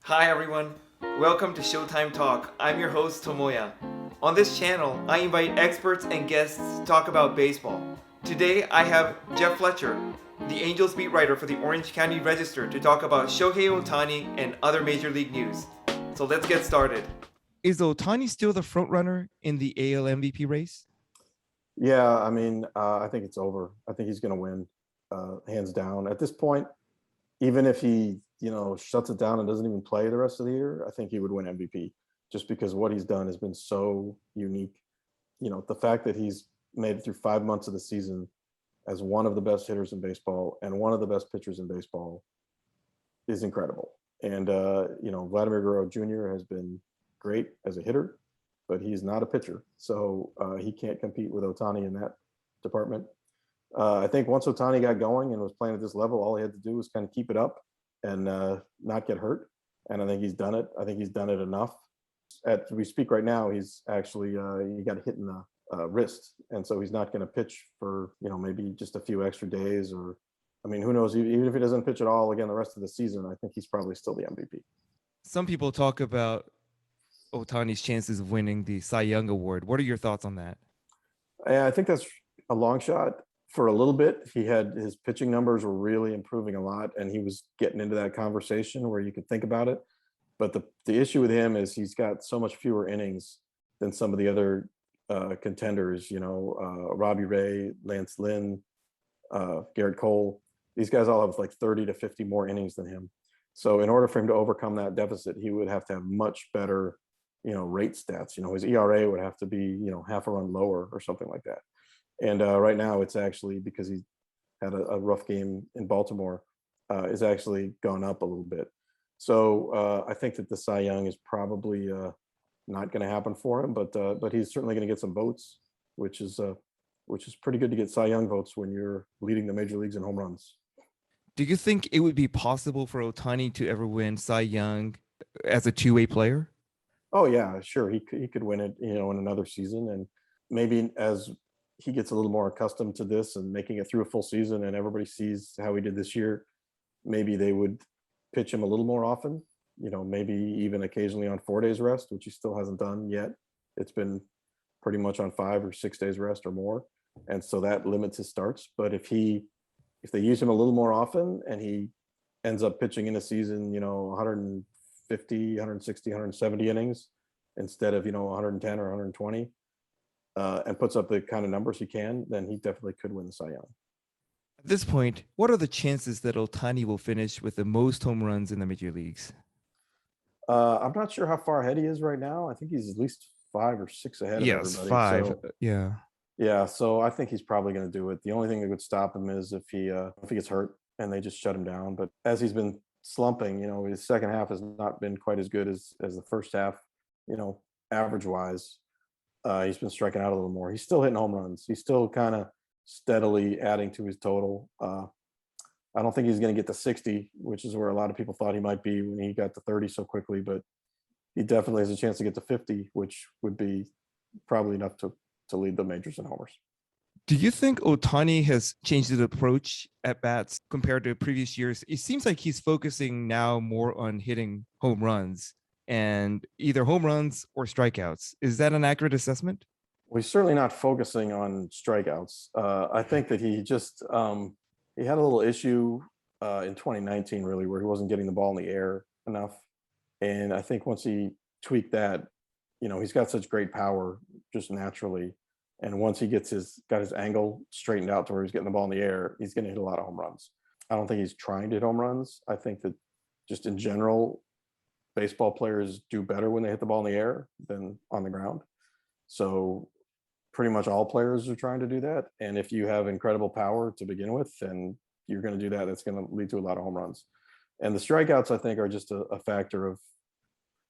Hi everyone, welcome to Sho-Time Talk. I'm your host Tomoya. On this channel, I invite experts and guests to talk about baseball. Today I have Jeff Fletcher, the Angels beat writer for the Orange County Register, to talk about Shohei Ohtani and other major league news. So let's get started. Is Ohtani still the front runner in the AL MVP race? Yeah, I think it's over. I think he's going to win, hands down. At this point, even if he, shuts it down and doesn't even play the rest of the year, I think he would win MVP just because what he's done has been so unique. The fact that he's made it through 5 months of the season as one of the best hitters in baseball and one of the best pitchers in baseball is incredible. And, Vladimir Guerrero Jr. has been great as a hitter, but he's not a pitcher. So he can't compete with Ohtani in that department. I think once Ohtani got going and was playing at this level, all he had to do was kind of keep it up and not get hurt. And I think he's done it. I think he's done it enough. As we speak right now, he's actually, he got hit in the wrist. And so he's not going to pitch for, maybe just a few extra days or, who knows, even if he doesn't pitch at all again the rest of the season, I think he's probably still the MVP. Some people talk about Ohtani's chances of winning the Cy Young Award. What are your thoughts on that? I think that's a long shot. For a little bit, his pitching numbers were really improving a lot, and he was getting into that conversation where you could think about it. But the issue with him is he's got so much fewer innings than some of the other contenders. Robbie Ray, Lance Lynn, Garrett Cole. These guys all have like 30 to 50 more innings than him. So in order for him to overcome that deficit, he would have to have much better, rate stats. His ERA would have to be, half a run lower or something like that. And right now, it's actually because he had a rough game in Baltimore, is actually gone up a little bit. So I think that the Cy Young is probably not going to happen for him, but he's certainly going to get some votes, which is pretty good to get Cy Young votes when you're leading the major leagues in home runs. Do you think it would be possible for Ohtani to ever win Cy Young as a two-way player? Oh yeah, sure. He could win it, in another season, and maybe as he gets a little more accustomed to this and making it through a full season and everybody sees how he did this year, maybe they would pitch him a little more often, maybe even occasionally on 4 days rest, which he still hasn't done yet. It's been pretty much on 5 or 6 days rest or more. And so that limits his starts. But if they use him a little more often and he ends up pitching in a season, 150, 160, 170 innings instead of, 110 or 120, and puts up the kind of numbers he can, then he definitely could win the Cy Young. At this point, what are the chances that Ohtani will finish with the most home runs in the major leagues? I'm not sure how far ahead he is right now. I think he's at least 5 or 6 ahead of everybody. Yes, 5. So, yeah. So I think he's probably going to do it. The only thing that would stop him is if he gets hurt and they just shut him down. But as he's been slumping, his second half has not been quite as good as the first half, average wise. He's been striking out a little more. He's still hitting home runs. He's still kind of steadily adding to his total. I don't think he's going to get to 60, which is where a lot of people thought he might be when he got to 30 so quickly, but he definitely has a chance to get to 50, which would be probably enough to lead the majors in homers. Do you think Ohtani has changed his approach at bats compared to previous years? It seems like he's focusing now more on hitting home runs and either home runs or strikeouts. Is that an accurate assessment? Well, he's certainly not focusing on strikeouts. I think that he just he had a little issue in 2019, really, where he wasn't getting the ball in the air enough. And I think once he tweaked that, he's got such great power just naturally. And once he got his angle straightened out to where he's getting the ball in the air, he's going to hit a lot of home runs. I don't think he's trying to hit home runs. I think that just in general, baseball players do better when they hit the ball in the air than on the ground. So pretty much all players are trying to do that. And if you have incredible power to begin with, then you're going to do that. That's going to lead to a lot of home runs. And the strikeouts, I think, are just a factor of,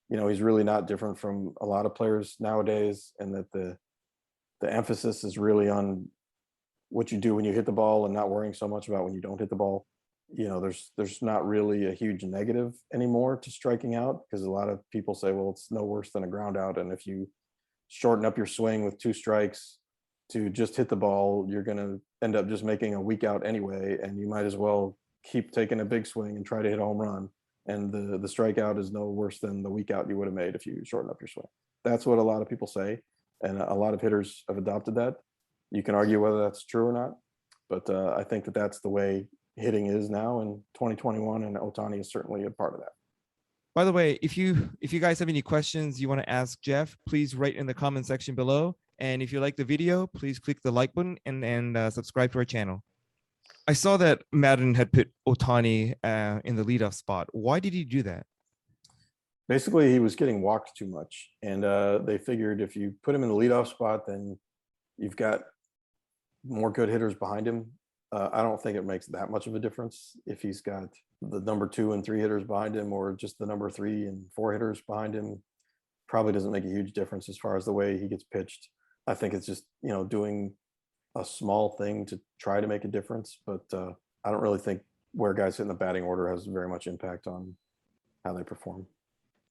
he's really not different from a lot of players nowadays, and that the emphasis is really on what you do when you hit the ball and not worrying so much about when you don't hit the ball. There's not really a huge negative anymore to striking out, because a lot of people say, well, it's no worse than a ground out. And if you shorten up your swing with 2 strikes to just hit the ball, you're going to end up just making a weak out anyway. And you might as well keep taking a big swing and try to hit a home run and the strikeout is no worse than the week out you would have made if you shorten up your swing. That's what a lot of people say, and a lot of hitters have adopted that. You can argue whether that's true or not, but I think that that's the way hitting is now in 2021, and Ohtani is certainly a part of that. By the way, if you guys have any questions you want to ask Jeff, please write in the comment section below. And if you like the video, please click the like button and subscribe to our channel. I saw that Madden had put Ohtani in the leadoff spot. Why did he do that? Basically, he was getting walked too much, and they figured if you put him in the leadoff spot, then you've got more good hitters behind him. I don't think it makes that much of a difference if he's got the number 2 and 3 hitters behind him, or just the number 3 and 4 hitters behind him. Probably doesn't make a huge difference as far as the way he gets pitched. I think it's just, doing a small thing to try to make a difference, but I don't really think where guys hit in the batting order has very much impact on how they perform.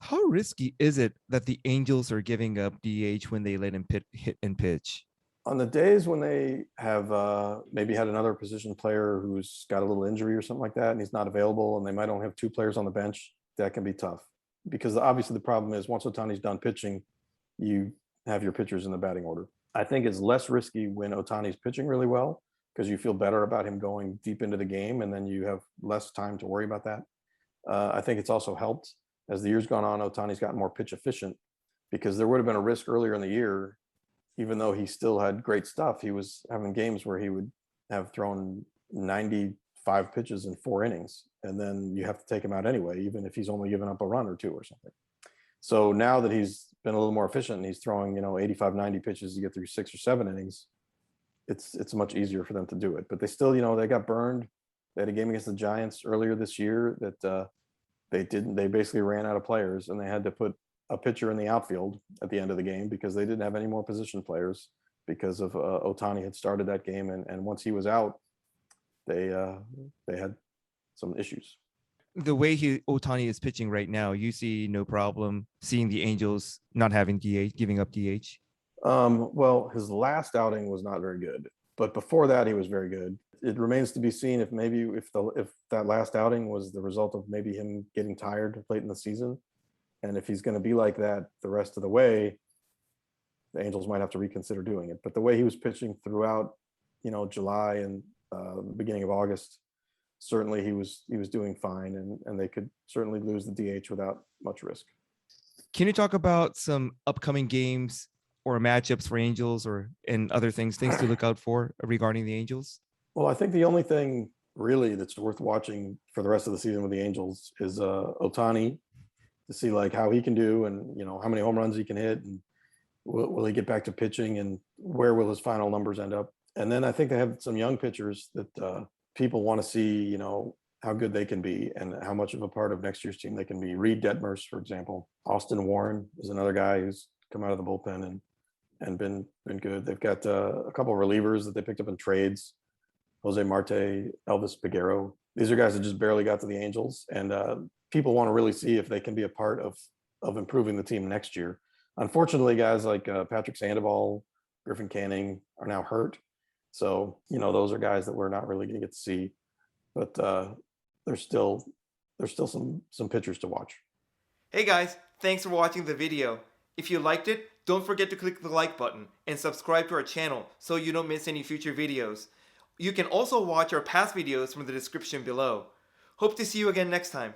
How risky is it that the Angels are giving up DH when they let him hit and pitch? On the days when they have maybe had another position player who's got a little injury or something like that, and he's not available, and they might only have 2 players on the bench, that can be tough. Because obviously the problem is once Ohtani's done pitching, you have your pitchers in the batting order. I think it's less risky when Ohtani's pitching really well, because you feel better about him going deep into the game, and then you have less time to worry about that. I think it's also helped as the year's gone on. Ohtani's gotten more pitch efficient, because there would have been a risk earlier in the year. Even though he still had great stuff, he was having games where he would have thrown 95 pitches in 4 innings, and then you have to take him out anyway, even if he's only given up a run or 2 or something. So now that he's been a little more efficient and he's throwing, 85, 90 pitches to get through 6 or 7 innings, it's much easier for them to do it. But they still, they got burned. They had a game against the Giants earlier this year that they basically ran out of players, and they had to put a pitcher in the outfield at the end of the game because they didn't have any more position players because of Ohtani had started that game, and once he was out, they had some issues. The way Ohtani is pitching right now, you see no problem seeing the Angels not having DH, giving up DH? Well, his last outing was not very good, but before that he was very good. It remains to be seen if that last outing was the result of maybe him getting tired late in the season. And if he's going to be like that the rest of the way, the Angels might have to reconsider doing it. But the way he was pitching throughout, July and the beginning of August, certainly he was doing fine, and they could certainly lose the DH without much risk. Can you talk about some upcoming games or matchups for Angels and other things to look out for regarding the Angels? Well, I think the only thing really that's worth watching for the rest of the season with the Angels is Ohtani, to see how he can do, and how many home runs he can hit, and will he get back to pitching, and where will his final numbers end up. And then I think they have some young pitchers that people want to see, how good they can be and how much of a part of next year's team they can be. Reed Detmers, for example. Austin Warren is another guy who's come out of the bullpen and been good. They've got a couple of relievers that they picked up in trades. Jose Marte, Elvis Peguero. These are guys that just barely got to the Angels, and people want to really see if they can be a part of improving the team next year. Unfortunately, guys like Patrick Sandoval, Griffin Canning are now hurt. So, those are guys that we're not really going to get to see. But there's still some pitchers to watch. Hey guys, thanks for watching the video. If you liked it, don't forget to click the like button and subscribe to our channel so you don't miss any future videos. You can also watch our past videos from the description below. Hope to see you again next time.